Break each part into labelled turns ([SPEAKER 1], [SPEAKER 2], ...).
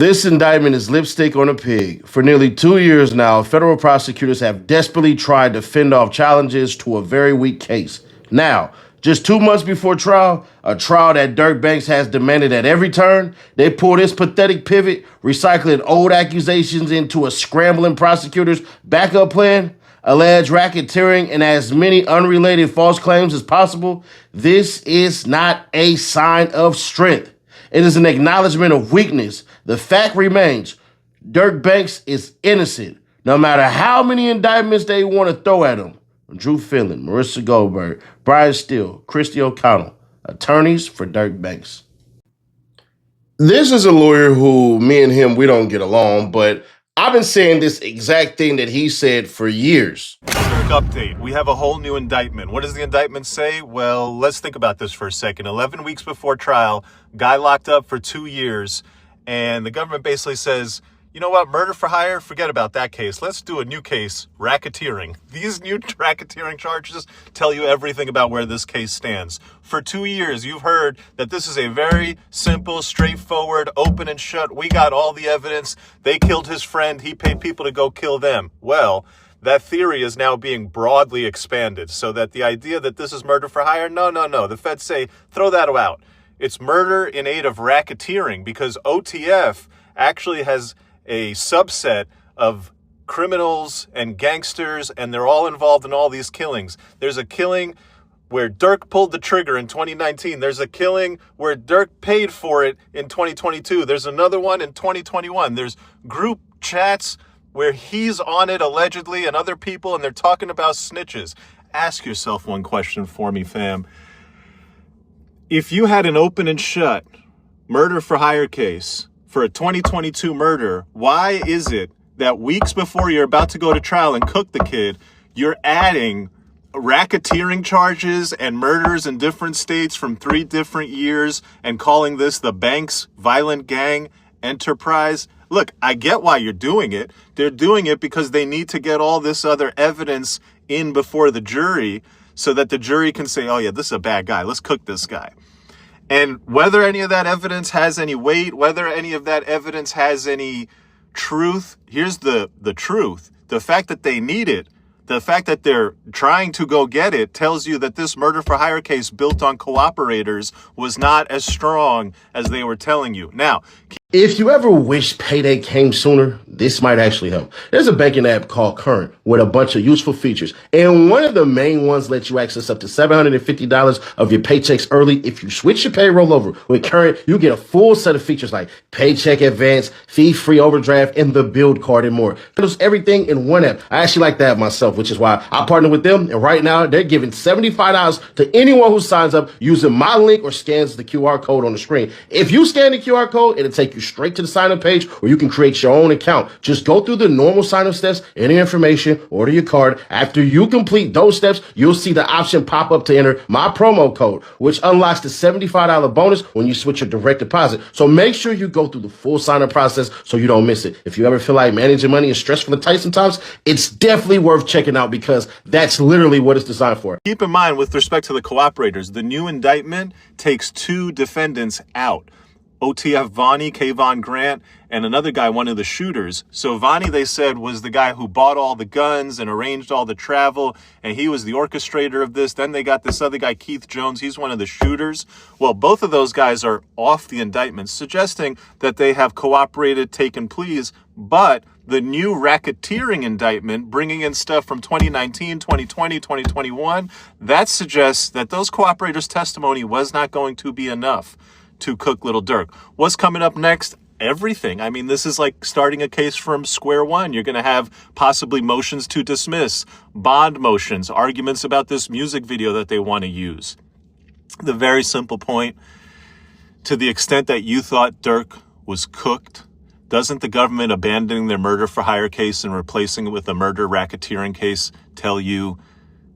[SPEAKER 1] This indictment is lipstick on a pig. For nearly 2 years now, federal prosecutors have desperately tried to fend off challenges to a very weak case. Now, just 2 months before trial, a trial that Durk Banks has demanded at every turn, they pull this pathetic pivot, recycling old accusations into a scrambling prosecutor's backup plan, alleged racketeering, and as many unrelated false claims as possible. This is not a sign of strength. It is an acknowledgement of weakness. The fact remains, Durk Banks is innocent, no matter how many indictments they want to throw at him. Drew Finland, Marissa Goldberg, Brian Steele, Christy O'Connell, attorneys for Durk Banks. This is a lawyer who, me and him, we don't get along, but I've been saying this exact thing that he said for years.
[SPEAKER 2] Update. We have a whole new indictment. What does the indictment say? Well, let's think about this for a second. 11 weeks before trial, guy locked up for 2 years, and the government basically says, you know what, murder for hire, forget about that case. Let's do a new case, racketeering. These new racketeering charges tell you everything about where this case stands. For 2 years, you've heard that this is a very simple, straightforward, open and shut. We got all the evidence. They killed his friend. He paid people to go kill them. Well, that theory is now being broadly expanded so that the idea that this is murder for hire, no. The feds say, throw that out. It's murder in aid of racketeering because OTF actually has a subset of criminals and gangsters, and they're all involved in all these killings. There's a killing where Durk pulled the trigger in 2019. There's a killing where Durk paid for it in 2022. There's another one in 2021. There's group chats where he's on it allegedly and other people, and they're talking about snitches. Ask yourself one question for me, fam. If you had an open and shut murder for hire case for a 2022 murder, why is it that weeks before you're about to go to trial and cook the kid, you're adding racketeering charges and murders in different states from 3 different years and calling this the Banks violent gang enterprise? Look, I get why you're doing it. They're doing it because they need to get all this other evidence in before the jury so that the jury can say, oh yeah, this is a bad guy. Let's cook this guy. And whether any of that evidence has any weight, whether any of that evidence has any truth, here's the truth. The fact that they need it, the fact that they're trying to go get it tells you that this murder for hire case built on cooperators was not as strong as they were telling you. Now,
[SPEAKER 1] if you ever wish payday came sooner, this might actually help. There's a banking app called Current with a bunch of useful features. And one of the main ones lets you access up to $750 of your paychecks early. If you switch your payroll over with Current, you get a full set of features like paycheck advance, fee-free overdraft, and the build card and more. It handles everything in one app. I actually like that myself, which is why I partner with them. And right now, they're giving $75 to anyone who signs up using my link or scans the QR code on the screen. If you scan the QR code, it'll take you straight to the sign-up page where you can create your own account. Just go through the normal sign-up steps, enter information, order your card. After you complete those steps, you'll see the option pop up to enter my promo code, which unlocks the $75 bonus when you switch your direct deposit. So make sure you go through the full sign-up process so you don't miss it. If you ever feel like managing money is stressful and tight sometimes, it's definitely worth checking out because that's literally what it's designed for.
[SPEAKER 2] Keep in mind, with respect to the cooperators, the new indictment takes 2 defendants out. OTF Vonnie, Kayvon Grant, and another guy, one of the shooters. So Vonnie, they said, was the guy who bought all the guns and arranged all the travel, and he was the orchestrator of this. Then they got this other guy, Keith Jones. He's one of the shooters. Well, both of those guys are off the indictment, suggesting that they have cooperated, taken pleas, but the new racketeering indictment, bringing in stuff from 2019, 2020, 2021, that suggests that those cooperators' testimony was not going to be enough to cook Lil Durk. What's coming up next? Everything. I mean, this is like starting a case from square one. You're going to have possibly motions to dismiss, bond motions, arguments about this music video that they want to use. The very simple point, to the extent that you thought Durk was cooked, doesn't the government abandoning their murder for hire case and replacing it with a murder racketeering case tell you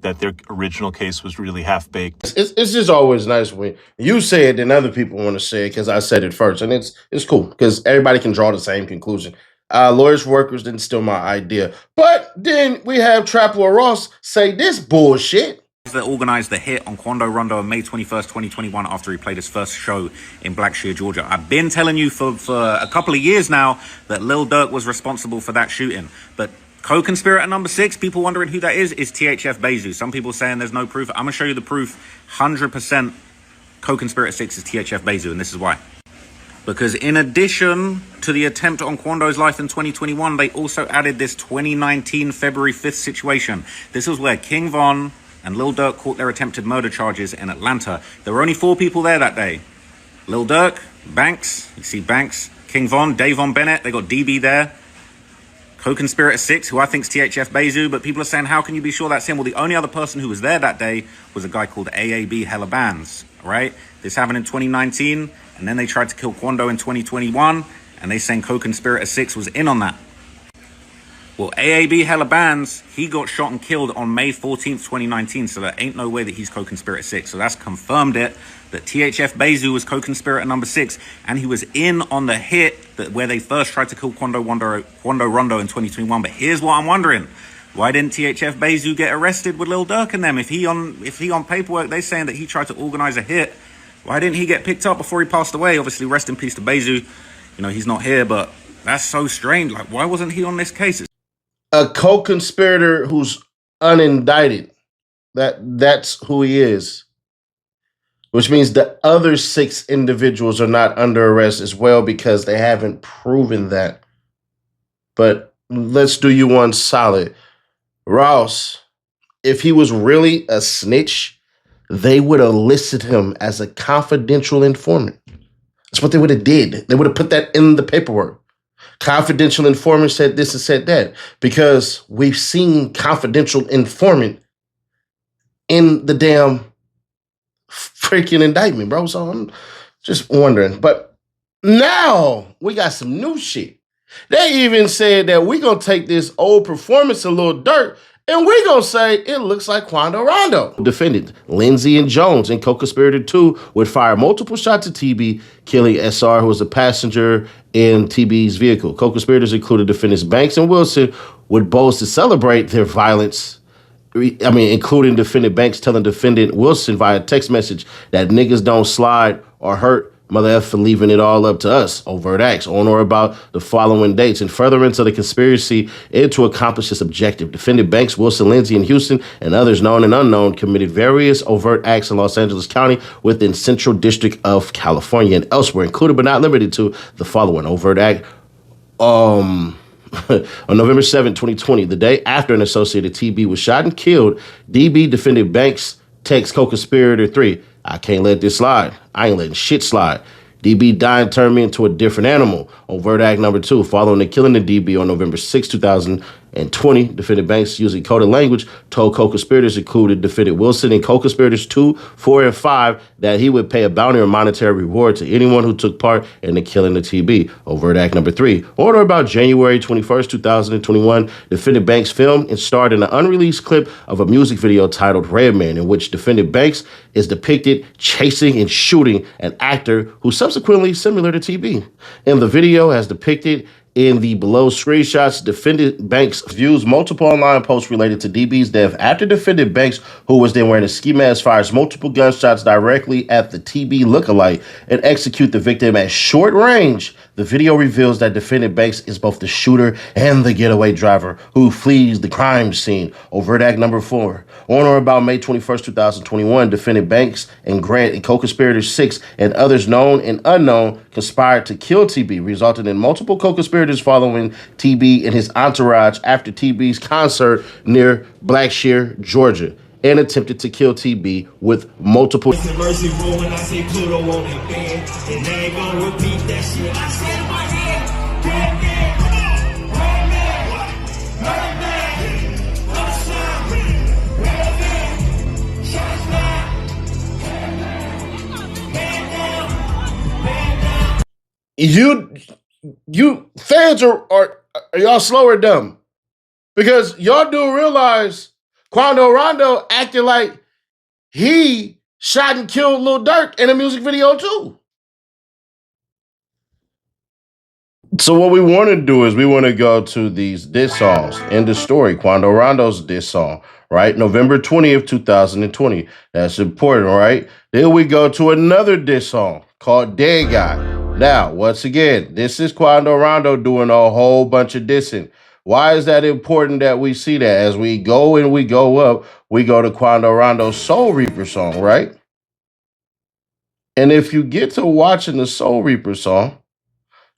[SPEAKER 2] that their original case was really half-baked?
[SPEAKER 1] It's just always nice when you say it and other people want to say it because I said it first. And it's cool because everybody can draw the same conclusion. Lawyers for Workers didn't steal my idea. But then we have Trapper Ross say this bullshit.
[SPEAKER 3] that organized the hit on Quando Rondo on May 21st, 2021, after he played his first show in Blackshear, Georgia. I've been telling you for a couple of years now that Lil Durk was responsible for that shooting. But co-conspirator number 6, people wondering who that is THF Bezu. Some people saying there's no proof. I'm going to show you the proof. 100% co-conspirator 6 is THF Bezu, and this is why. Because in addition to the attempt on Quando's life in 2021, they also added this 2019 February 5th situation. This was where King Von and Lil Durk caught their attempted murder charges in Atlanta. There were only 4 people there that day. Lil Durk, Banks, you see Banks, King Von, Davon Bennett, they got DB there. Co-conspirator 6, who I think is THF Bezu, but people are saying, how can you be sure that's him? Well, the only other person who was there that day was a guy called AAB Hella Bands, right? This happened in 2019, and then they tried to kill Quando in 2021, and they saying co-conspirator 6 was in on that. Well, AAB Hella Bands, he got shot and killed on May 14th, 2019, so there ain't no way that he's co-conspirator 6. So that's confirmed it, that THF Bezu was co-conspirator number 6, and he was in on the hit where they first tried to kill Quando Rondo in 2021. But here's what I'm wondering. Why didn't THF Bezu get arrested with Lil Durk and them? If he on paperwork, they saying that he tried to organize a hit, why didn't he get picked up before he passed away? Obviously, rest in peace to Bezu. You know, he's not here, but that's so strange. Like, why wasn't he on this case?
[SPEAKER 1] A co-conspirator who's unindicted. That's who he is. Which means the other 6 individuals are not under arrest as well because they haven't proven that. But let's do you one solid. Ross, if he was really a snitch, they would have listed him as a confidential informant. That's what they would have did. They would have put that in the paperwork. Confidential informant said this and said that, because we've seen confidential informant in the damn freaking indictment, bro. So I'm just wondering. But now we got some new shit. They even said that we're going to take this old performance of Lil Durk and we're going to say it looks like Quando Rondo. Defendant Lindsay and Jones in co-conspirator 2 would fire multiple shots at TB, killing SR, who was a passenger in TB's vehicle. Co-conspirators included defendants Banks and Wilson would boast to celebrate their violence. Including defendant Banks telling defendant Wilson via text message that niggas don't slide or hurt Mother F for leaving it all up to us. Overt acts on or about the following dates and furtherance of the conspiracy to accomplish this objective. Defendant Banks, Wilson, Lindsay, and Houston, and others known and unknown, committed various overt acts in Los Angeles County within Central District of California and elsewhere, including but not limited to the following overt act. On November 7, 2020, the day after an associated TB was shot and killed, DB defended Banks text co-conspirator 3, I can't let this slide. I ain't letting shit slide. DB died and turned me into a different animal. Overt act number 2, following the killing of DB on November 6, 2020, defendant Banks, using coded language, told co-conspirators, included defendant Wilson and co-conspirators 2, 4, and 5, that he would pay a bounty or monetary reward to anyone who took part in the killing of TB. Overt act number 3, on or about January 21st, 2021, defendant Banks filmed and starred in an unreleased clip of a music video titled Redman, in which defendant Banks is depicted chasing and shooting an actor who subsequently similar to TB. In the video, as depicted in the below screenshots, defendant Banks views multiple online posts related to DB's death. After defendant Banks, who was then wearing a ski mask, fires multiple gunshots directly at the TB lookalike and execute the victim at short range. The video reveals that defendant Banks is both the shooter and the getaway driver who flees the crime scene. Overt act number 4. On or about May 21st, 2021, defendant Banks and Grant and co-conspirators 6 and others known and unknown conspired to kill TB, resulting in multiple co-conspirators following TB and his entourage after TB's concert near Blackshear, Georgia, and attempted to kill TB with multiple. You fans are y'all slow or dumb? Because y'all do realize Quando Rondo acted like he shot and killed Lil Durk in a music video too. So what we want to do is we want to go to these diss songs in the story. Quando Rondo's diss song, right? November 20th, 2020. That's important, right? Then we go to another diss song called Dead Guy. Now, once again, this is Quando Rondo doing a whole bunch of dissing. Why is that important that we see that? As we go and we go up, we go to Quando Rondo's Soul Reaper song, right? And if you get to watching the Soul Reaper song,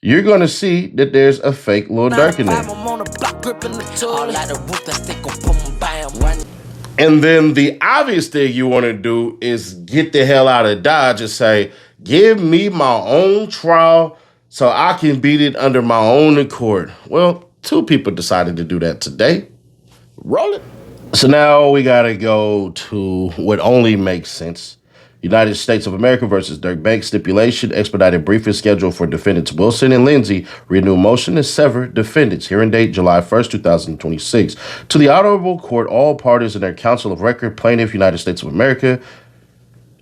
[SPEAKER 1] you're going to see that there's a fake Lil Durk in there. And then the obvious thing you want to do is get the hell out of Dodge and say, give me my own trial so I can beat it under my own accord. Well, two people decided to do that today. Roll it. So now we got to go to what only makes sense. United States of America versus Durk Banks stipulation, expedited briefing schedule for defendants Wilson and Lindsay, renew motion to sever defendants, hearing date July 1st, 2026. To the honorable court, all parties and their counsel of record, plaintiff, United States of America,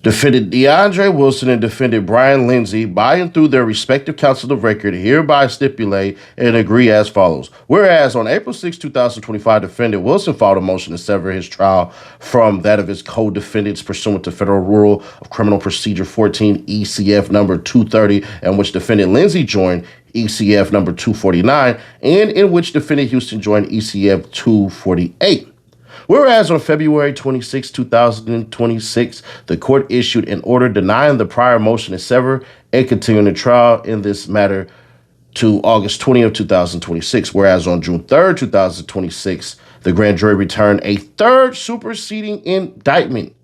[SPEAKER 1] defendant DeAndre Wilson and defendant Brian Lindsay, by and through their respective counsel of record, hereby stipulate and agree as follows. Whereas on April 6, 2025, defendant Wilson filed a motion to sever his trial from that of his co-defendants pursuant to Federal Rule of Criminal Procedure 14 ECF number 230, in which defendant Lindsay joined ECF number 249, and in which defendant Houston joined ECF 248. Whereas on February 26, 2026, the court issued an order denying the prior motion to sever and continuing the trial in this matter to August 20th, 2026. Whereas on June 3rd, 2026, the grand jury returned a third superseding indictment.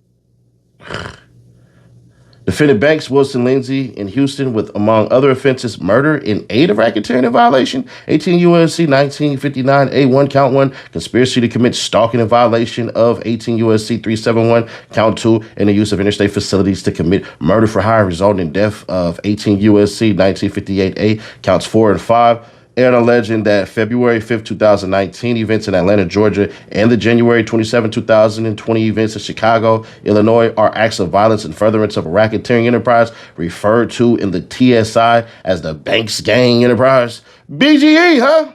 [SPEAKER 1] Defendant Banks, Wilson, Lindsay in Houston with, among other offenses, murder in aid of racketeering in violation, 18 U.S.C. 1959, A1, count 1, conspiracy to commit stalking in violation of 18 U.S.C. 371, count 2, and the use of interstate facilities to commit murder for hire resulting in death of 18 U.S.C. 1958A, counts 4 and 5. And alleging that February 5th, 2019 events in Atlanta, Georgia, and the January 27, 2020 events in Chicago, Illinois, are acts of violence and furtherance of a racketeering enterprise referred to in the TSI as the Banks Gang Enterprise. BGE, huh?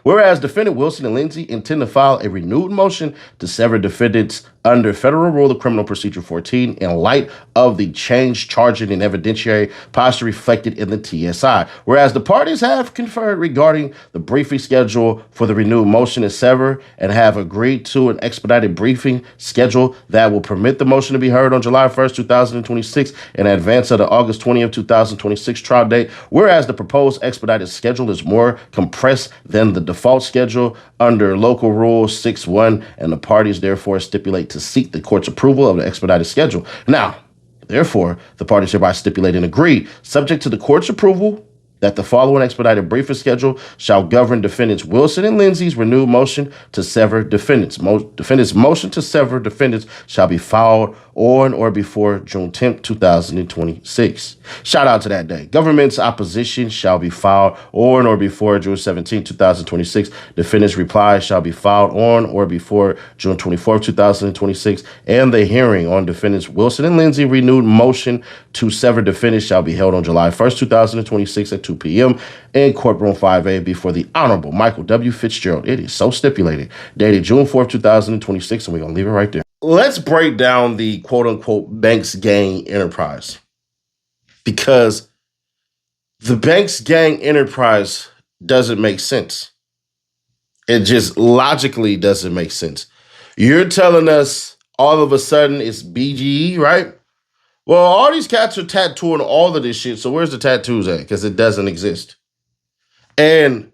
[SPEAKER 1] Whereas defendant Wilson and Lindsay intend to file a renewed motion to sever defendants under Federal Rule of Criminal Procedure 14 in light of the changed charging and evidentiary posture reflected in the TSI. Whereas the parties have conferred regarding the briefing schedule for the renewed motion to sever and have agreed to an expedited briefing schedule that will permit the motion to be heard on July 1st, 2026 in advance of the August 20th, 2026 trial date. Whereas the proposed expedited schedule is more compressed than the default schedule under Local Rule 6.1, and the parties therefore stipulate to seek the court's approval of the expedited schedule. Now, therefore, the parties hereby stipulate and agree, subject to the court's approval, that the following expedited briefing schedule shall govern defendants Wilson and Lindsay's renewed motion to sever defendants. Defendants' motion to sever defendants shall be filed on or before June 10th, 2026. Shout out to that day. Government's opposition shall be filed on or before June 17th, 2026. Defendants' reply shall be filed on or before June 24th, 2026. And the hearing on defendants Wilson and Lindsay renewed motion to sever defendants shall be held on July 1st, 2026 at 2 p.m. in Courtroom 5A before the Honorable Michael W. Fitzgerald. It is so stipulated. Dated June 4th, 2026, and we're going to leave it right there. Let's break down the quote-unquote Banks Gang Enterprise. Because the Banks Gang Enterprise doesn't make sense. It just logically doesn't make sense. You're telling us all of a sudden it's BGE, right? Well, all these cats are tattooing all of this shit, so where's the tattoos at? Because it doesn't exist. And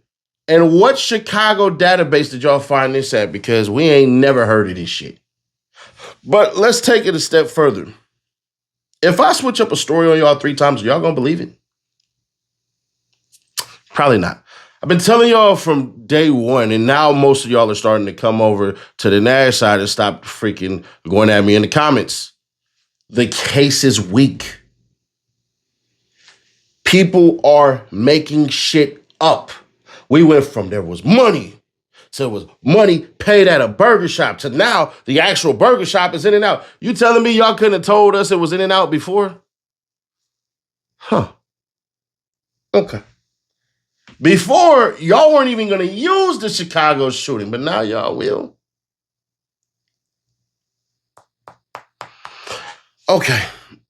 [SPEAKER 1] what Chicago database did y'all find this at? Because we ain't never heard of this shit. But let's take it a step further. If I switch up a story on y'all 3 times, are y'all gonna believe it? Probably not. I've been telling y'all from day one, and now most of y'all are starting to come over to the Nash side and stop freaking going at me in the comments. The case is weak. People are making shit up. We went from there was money to it was money paid at a burger shop to now the actual burger shop is In-N-Out. You telling me y'all couldn't have told us it was In-N-Out before? Huh. Okay. Before, y'all weren't even going to use the Chicago shooting, but now y'all will. Okay.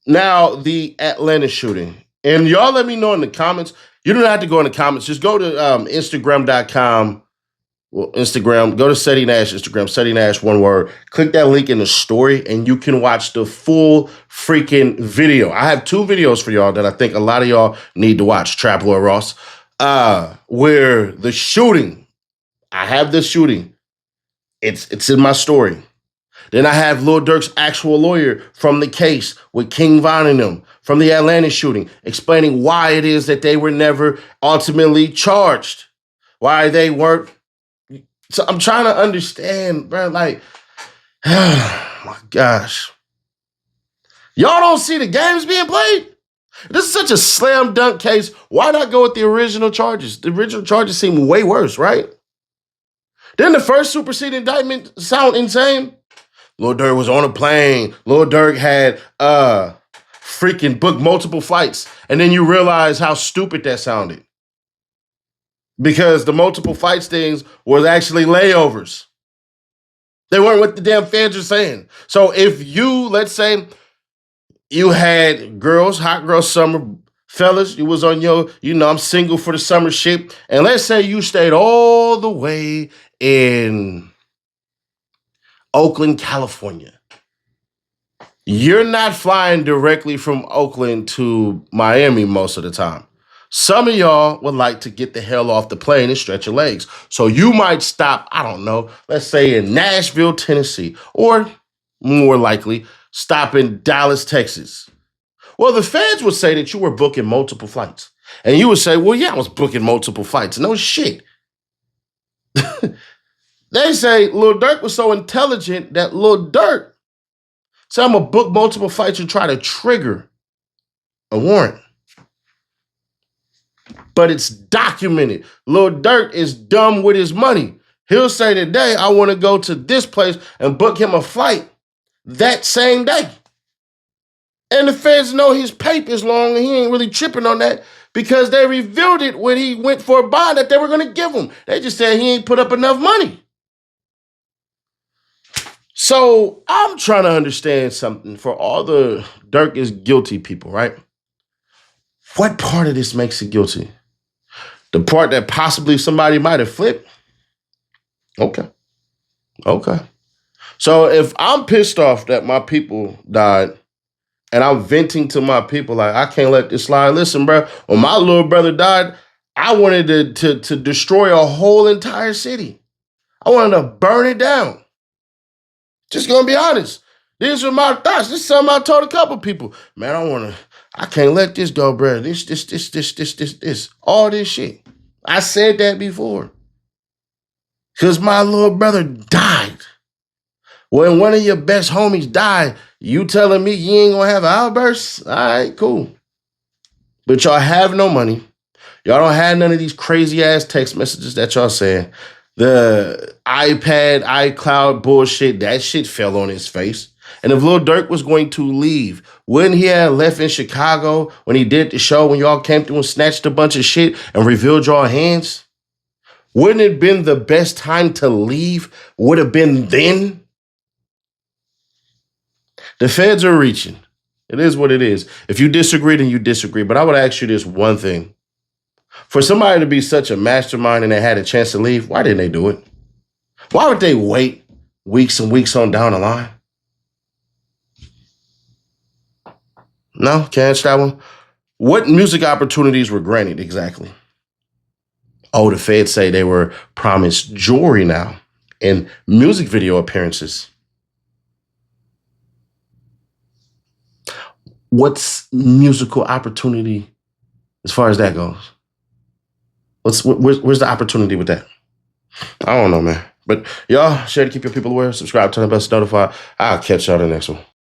[SPEAKER 1] Now, the Atlanta shooting. And y'all let me know in the comments. You don't have to go in the comments. Just go to Instagram.com. Well, Instagram, go to Ceddy Nash, Instagram, Ceddy Nash, one word. Click that link in the story, and you can watch the full freaking video. I have 2 videos for y'all that I think a lot of y'all need to watch. Trap Lord Ross, where the shooting, I have the shooting. It's in my story. Then I have Lil Durk's actual lawyer from the case with King Von and them from the Atlanta shooting, explaining why it is that they were never ultimately charged, why they weren't. So I'm trying to understand, bro. Like, oh my gosh. Y'all don't see the games being played? This is such a slam dunk case. Why not go with the original charges? The original charges seem way worse, right? Didn't the first superseding indictment sound insane? Lil Durk was on a plane. Lil Durk had freaking booked multiple flights. And then you realize how stupid that sounded. Because the multiple flights things was actually layovers. They weren't what the damn feds are saying. So if you, let's say, you had girls, hot girl summer, fellas, you was on your, I'm single for the summer shit. And let's say you stayed all the way in Oakland, California. You're not flying directly from Oakland to Miami most of the time. Some of y'all would like to get the hell off the plane and stretch your legs. So you might stop, I don't know, let's say in Nashville, Tennessee, or more likely, stop in Dallas, Texas. Well, the feds would say that you were booking multiple flights. And you would say, well, yeah, I was booking multiple flights. No shit. They say Lil Durk was so intelligent that Lil Durk said, I'm going to book multiple flights and try to trigger a warrant. But it's documented. Lil Durk is dumb with his money. He'll say today, I want to go to this place and book him a flight that same day. And the feds know his paper is long and he ain't really tripping on that because they revealed it when he went for a bond that they were going to give him. They just said he ain't put up enough money. So I'm trying to understand something for all the Durk is guilty people, right? What part of this makes it guilty? The part that possibly somebody might have flipped? Okay. So if I'm pissed off that my people died and I'm venting to my people like, I can't let this slide. Listen, bro, when my little brother died, I wanted to destroy a whole entire city. I wanted to burn it down. Just gonna be honest. These were my thoughts. This is something I told a couple people. Man, I can't let this go, bro. This. All this shit. I said that before. Because my little brother died. When one of your best homies died, you telling me you ain't gonna have an outburst? All right, cool. But y'all have no money. Y'all don't have none of these crazy ass text messages that y'all saying. The iPad, iCloud bullshit, that shit fell on his face. And if Lil Durk was going to leave, wouldn't he have left in Chicago when he did the show, when y'all came through and snatched a bunch of shit and revealed y'all hands? Wouldn't it have been the best time to leave? Would have been then? The feds are reaching. It is what it is. If you disagree, then you disagree. But I would ask you this one thing. For somebody to be such a mastermind and they had a chance to leave, why didn't they do it? Why would they wait weeks and weeks on down the line? No, can't answer that one. What music opportunities were granted exactly? Oh, the feds say they were promised jewelry now and music video appearances. What's musical opportunity as far as that goes? Where's the opportunity with that? I don't know, man. But y'all, share to keep your people aware. Subscribe, turn the bell to notify. I'll catch y'all in the next one.